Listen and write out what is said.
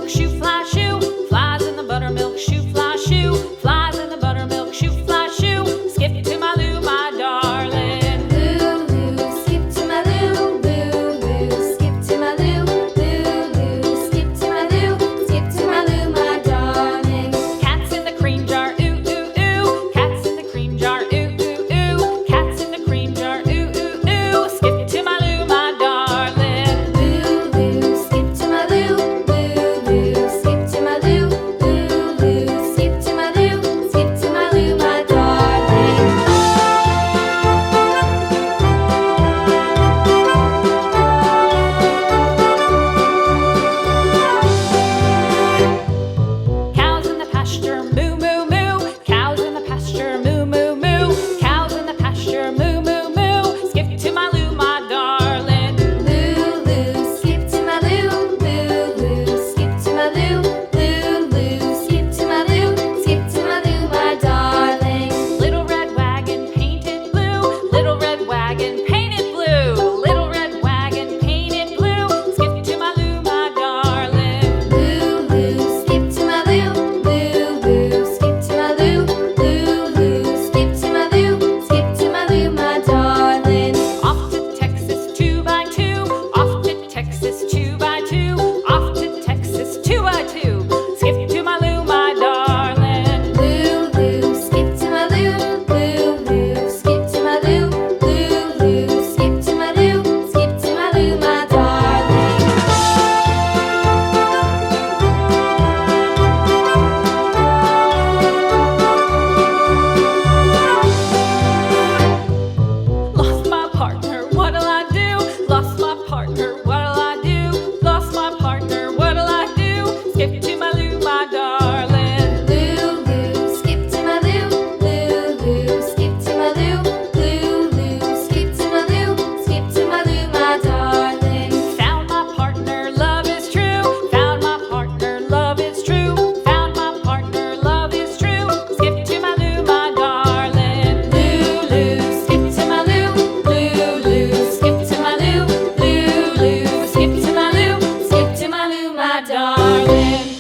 buttermilk shoe, fly shoe. Flies in the buttermilk shoe, fly shoe. Flies in the buttermilk shoe, fly shoe. Skip to my Lou, my darling. Lou, skip to my Lou, Lou, skip to my Lou, Lou, skip to my Lou, skip to my Lou, my darling. Cats in the cream jar, ooh, ooh, ooh. Cats in the cream jar, ooh, ooh, ooh. Cats in the cream jar, ooh, ooh, ooh. Skip to my Lou, my darling. Lou, skip to my Lou, Lou, skip to my Lou, Lou, skip to my Lou, skip to my Lou, my darling. Cows in the pasture, moo, moo, moo. Cows in the pasture, moo, moo, moo. Cows in the pasture, moo, moo, moo. Skip to my Lou, my darling. Lou, skip to my Lou, Lou, skip to my Lou, Lou, skip to my Lou, skip to my Lou, my darling. Little red wagon painted blue. Little red wagon painted blue. Little red wagon painted blue. Skip to my Lou, my darling. Lou, skip to my Lou, Lou, skip to my Lou, Lou, skip to my Lou, skip to my Lou, my darling. Off to Texas 2x2. Off to Texas 2x2. Off to Texas 2x2. Skip to my Lou, my darling. Lou, skip to my Lou, Lou, skip to my Lou, Lou, skip to my Lou, skip to my Lou, my darling. Lost my partner, what'll I do? Lost my partner, what'll I do? Lost my partner, what'll I do? Skip to my Lou, my darling. Lou, skip to my Lou, Lou, skip to my Lou, Lou, skip to my Lou, skip to my Lou, my darling. Found my partner, love is true. Found my partner, love is true. Found my partner, love is true. Skip to my Lou, my darling. Lou, skip to my Lou, Lou, skip to my Lou, Lou, skip to my Lou, skip to my Lou, my darling.